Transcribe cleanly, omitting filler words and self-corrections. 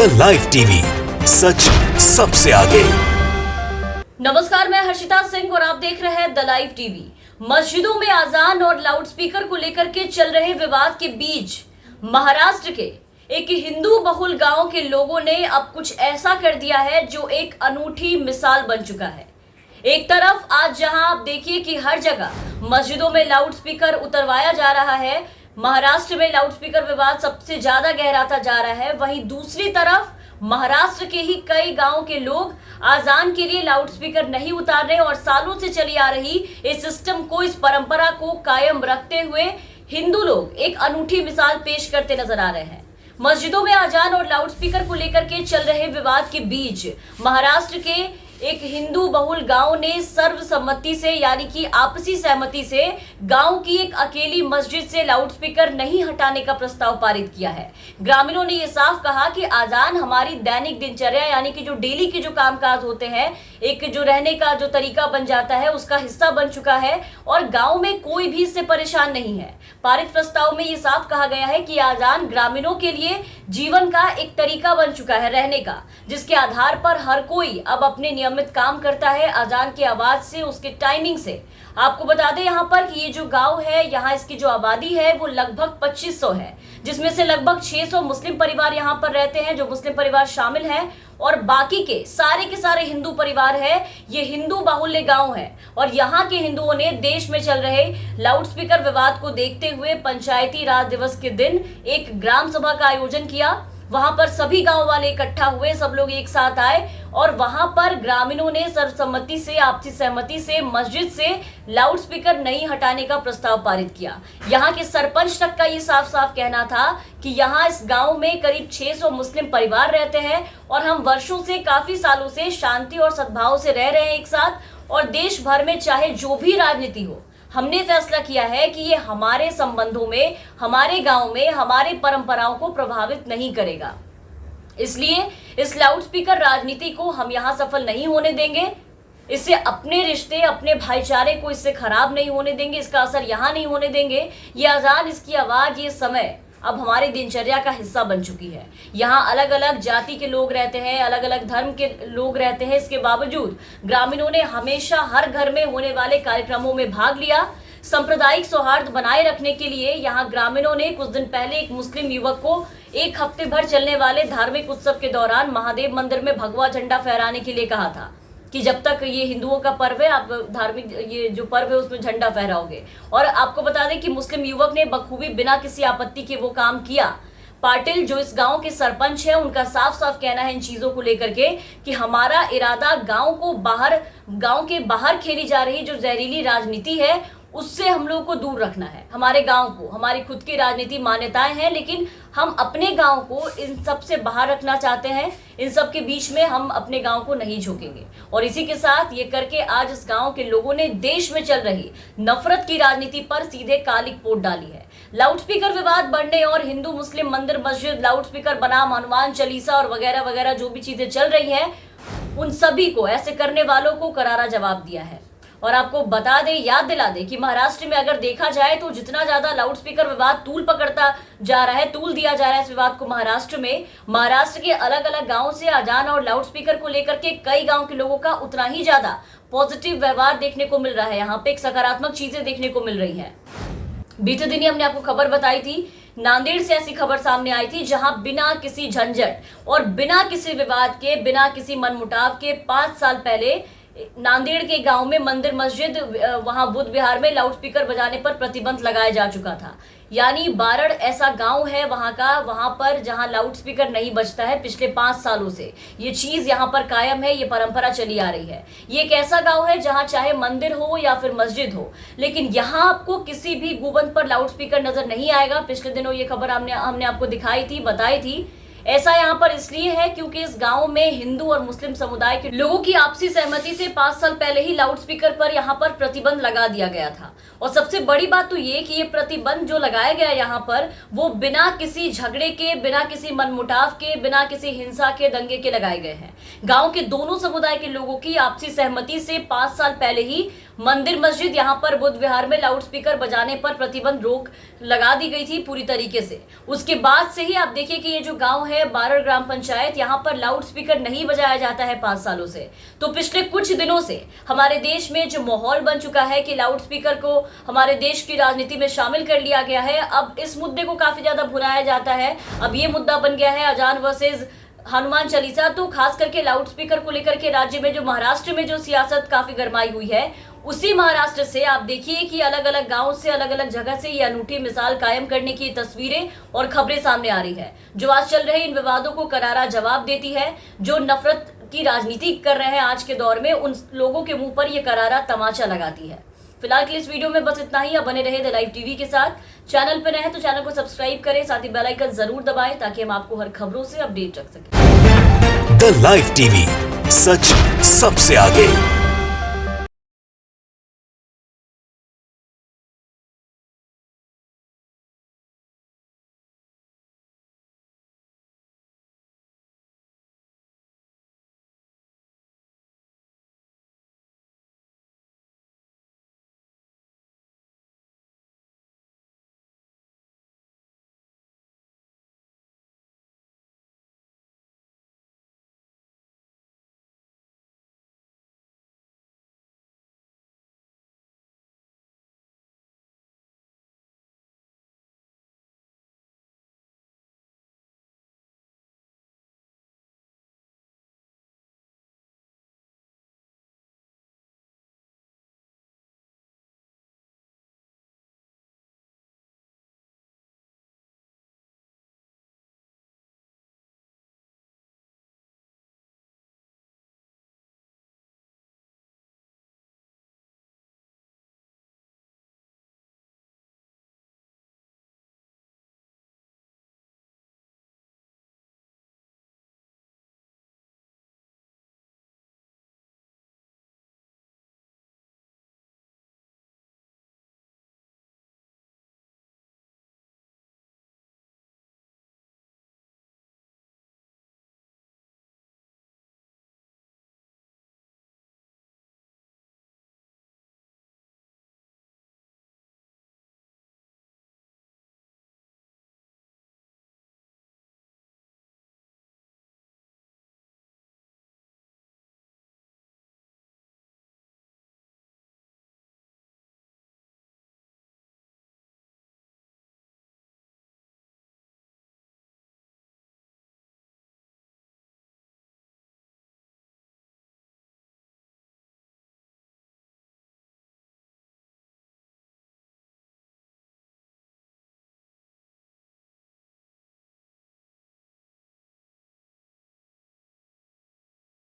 The live TV, सच सबसे आगे। नमस्कार, मैं हर्षिता सिंह और आप देख रहे हैं द लाइव टीवी। मस्जिदों में आजान और लाउडस्पीकर को लेकर के चल रहे विवाद के बीच महाराष्ट्र के एक हिंदू बहुल गांव के लोगों ने अब कुछ ऐसा कर दिया है जो एक अनूठी मिसाल बन चुका है। एक तरफ आज जहां आप देखिए कि हर जगह मस्जिदों में लाउडस्पीकर उतरवाया जा रहा है, महाराष्ट्र में लाउडस्पीकर विवाद सबसे ज्यादा गहराता जा रहा है, वहीं दूसरी तरफ महाराष्ट्र के ही कई गांव के लोग आजान के लिए लाउडस्पीकर नहीं उतार रहे और सालों से चली आ रही इस सिस्टम को, इस परंपरा को कायम रखते हुए हिंदू लोग एक अनूठी मिसाल पेश करते नजर आ रहे हैं। मस्जिदों में आजान और लाउडस्पीकर को लेकर के चल रहे विवाद के बीच महाराष्ट्र के एक हिंदू बहुल गांव ने सर्वसम्मति से, यानी कि आपसी सहमति से, गांव की एक अकेली मस्जिद से लाउडस्पीकर नहीं हटाने का प्रस्ताव पारित किया है। ग्रामीणों ने यह साफ कहा कि आजान हमारी दैनिक दिनचर्या, यानी कि जो डेली के जो कामकाज होते हैं, एक जो रहने का जो तरीका बन जाता है, उसका हिस्सा बन चुका है और गांव में कोई भी इससे परेशान नहीं है। पारित प्रस्ताव में यह साफ कहा गया है कि आजान ग्रामीणों के लिए जीवन का एक तरीका बन चुका है रहने का, जिसके आधार पर हर कोई अब अपने नियमित काम करता है अजान की आवाज से, उसके टाइमिंग से। आपको बता दें यहाँ पर कि ये जो गांव है, यहाँ इसकी जो आबादी है वो लगभग 2500 है, जिसमें से लगभग 600 मुस्लिम परिवार यहाँ पर रहते हैं, जो मुस्लिम परिवार शामिल हैं, और बाकी के सारे हिंदू परिवार है। ये हिंदू बाहुल्य गांव है और यहाँ के हिंदुओं ने देश में चल रहे लाउडस्पीकर विवाद को देखते हुए पंचायती राज दिवस के दिन एक ग्राम सभा का आयोजन किया। वहां पर सभी गांव वाले इकट्ठा हुए, सब लोग एक साथ आए और वहां पर ग्रामीणों ने सर्वसम्मति से, आपसी सहमति से मस्जिद से लाउडस्पीकर नहीं हटाने का प्रस्ताव पारित किया। यहां के सरपंच तक का ये साफ साफ कहना था कि यहां इस गांव में करीब 600 मुस्लिम परिवार रहते हैं और हम वर्षों से, काफी सालों से शांति और सद्भाव से रह रहे हैं एक साथ, और देश भर में चाहे जो भी राजनीति हो, हमने फैसला किया है कि ये हमारे संबंधों में, हमारे गांव में, हमारे परंपराओं को प्रभावित नहीं करेगा। इसलिए इस लाउडस्पीकर राजनीति को हम यहां सफल नहीं होने देंगे। इससे अपने रिश्ते, अपने भाईचारे को इससे खराब नहीं होने देंगे, इसका असर यहां नहीं होने देंगे। ये आजान, इसकी आवाज, ये समय अब हमारी दिनचर्या का हिस्सा बन चुकी है। यहाँ अलग अलग जाति के लोग रहते हैं, अलग अलग धर्म के लोग रहते हैं, इसके बावजूद ग्रामीणों ने हमेशा हर घर में होने वाले कार्यक्रमों में भाग लिया। सांप्रदायिक सौहार्द बनाए रखने के लिए यहाँ ग्रामीणों ने कुछ दिन पहले एक मुस्लिम युवक को एक हफ्ते भर चलने वाले धार्मिक उत्सव के दौरान महादेव मंदिर में भगवा झंडा फहराने के लिए कहा था कि जब तक ये हिंदुओं का पर्व है, आप धार्मिक ये जो पर्व है उसमें झंडा फहराओगे। और आपको बता दें कि मुस्लिम युवक ने बखूबी बिना किसी आपत्ति के वो काम किया। पाटिल जो इस गांव के सरपंच है, उनका साफ साफ कहना है इन चीजों को लेकर के कि हमारा इरादा गांव के बाहर खेली जा रही जो जहरीली राजनीति है उससे हम लोगों को दूर रखना है। हमारे गांव को, हमारी खुद की राजनीति मान्यताएं हैं, लेकिन हम अपने गांव को इन सब से बाहर रखना चाहते हैं। इन सब के बीच में हम अपने गांव को नहीं झोंकेंगे। और इसी के साथ ये करके आज इस गांव के लोगों ने देश में चल रही नफरत की राजनीति पर सीधे काली पोत डाली है। लाउडस्पीकर विवाद बढ़ने और हिंदू मुस्लिम मंदिर मस्जिद लाउडस्पीकर बनाम हनुमान चालीसा और वगैरह वगैरह जो भी चीजें चल रही हैं, उन सभी को, ऐसे करने वालों को करारा जवाब दिया है। और आपको बता दें, याद दिला दें कि महाराष्ट्र में अगर देखा जाए तो जितना ज्यादा लाउडस्पीकर विवाद तूल पकड़ता जा रहा है, तूल दिया जा रहा है इस विवाद को महाराष्ट्र में, महाराष्ट्र के अलग अलग गांव से आजान और लाउडस्पीकर को लेकर के कई गांव के लोगों का उतना ही ज्यादा पॉजिटिव व्यवहार देखने को मिल रहा है। यहाँ पे एक सकारात्मक चीजें देखने को मिल रही है। बीते दिन ही हमने आपको खबर बताई थी, नांदेड़ से ऐसी खबर सामने आई थी जहां बिना किसी झंझट और बिना किसी विवाद के, बिना किसी मनमुटाव के 5 साल पहले नांदेड़ के गांव में मंदिर मस्जिद, वहां बुद्ध विहार में लाउडस्पीकर बजाने पर प्रतिबंध लगाया जा चुका था। यानी बारड़ ऐसा गांव है वहां का, वहां पर जहां लाउडस्पीकर नहीं बजता है पिछले 5 सालों से। ये चीज यहां पर कायम है, ये परंपरा चली आ रही है। ये एक ऐसा गांव है जहां चाहे मंदिर हो या फिर मस्जिद हो, लेकिन यहाँ आपको किसी भी गुंबद पर लाउडस्पीकर नजर नहीं आएगा। पिछले दिनों ये खबर हमने आपको दिखाई थी, बताई थी। ऐसा यहाँ पर इसलिए है क्योंकि इस गांव में हिंदू और मुस्लिम समुदाय के लोगों की आपसी सहमति से 5 साल पहले ही लाउडस्पीकर पर यहाँ पर प्रतिबंध लगा दिया गया था। और सबसे बड़ी बात तो ये कि ये प्रतिबंध जो लगाया गया यहाँ पर वो बिना किसी झगड़े के, बिना किसी मनमुटाव के, बिना किसी हिंसा के, दंगे के लगाए गए हैं। गांव के दोनों समुदाय के लोगों की आपसी सहमति से 5 साल पहले ही मंदिर मस्जिद यहाँ पर बुद्ध विहार में लाउड स्पीकर बजाने पर प्रतिबंध रोक लगा दी गई थी पूरी तरीके से। उसके बाद से ही आप देखिए कि ये जो गांव है बारड़ ग्राम पंचायत, यहाँ पर लाउड स्पीकर नहीं बजाया जाता है 5 सालों से। तो पिछले कुछ दिनों से हमारे देश में जो माहौल बन चुका है कि लाउड स्पीकर को हमारे देश की राजनीति में शामिल कर लिया गया है। अब इस मुद्दे को काफी ज्यादा भुनाया जाता है। अब ये मुद्दा बन गया है अजान वर्सेज हनुमान चालीसा। तो खास करके लाउड स्पीकर को लेकर के राज्य में जो महाराष्ट्र में जो सियासत काफी गरमाई हुई है, उसी महाराष्ट्र से आप देखिए कि अलग अलग गांव से, अलग अलग जगह से ये अनूठी मिसाल कायम करने की तस्वीरें और खबरें सामने आ रही है, जो आज चल रहे इन विवादों को करारा जवाब देती है। जो नफरत की राजनीति कर रहे हैं आज के दौर में, उन लोगों के मुंह पर ये करारा तमाचा लगाती है। फिलहाल के लिए इस वीडियो में बस इतना ही। अब बने रहे द लाइव टीवी के साथ। चैनल पर नए हैं तो चैनल को सब्सक्राइब करें, साथ ही बेल आइकन जरूर दबाएं ताकि हम आपको हर खबरों से अपडेट रख सकें। द लाइव टीवी, सच सबसे आगे।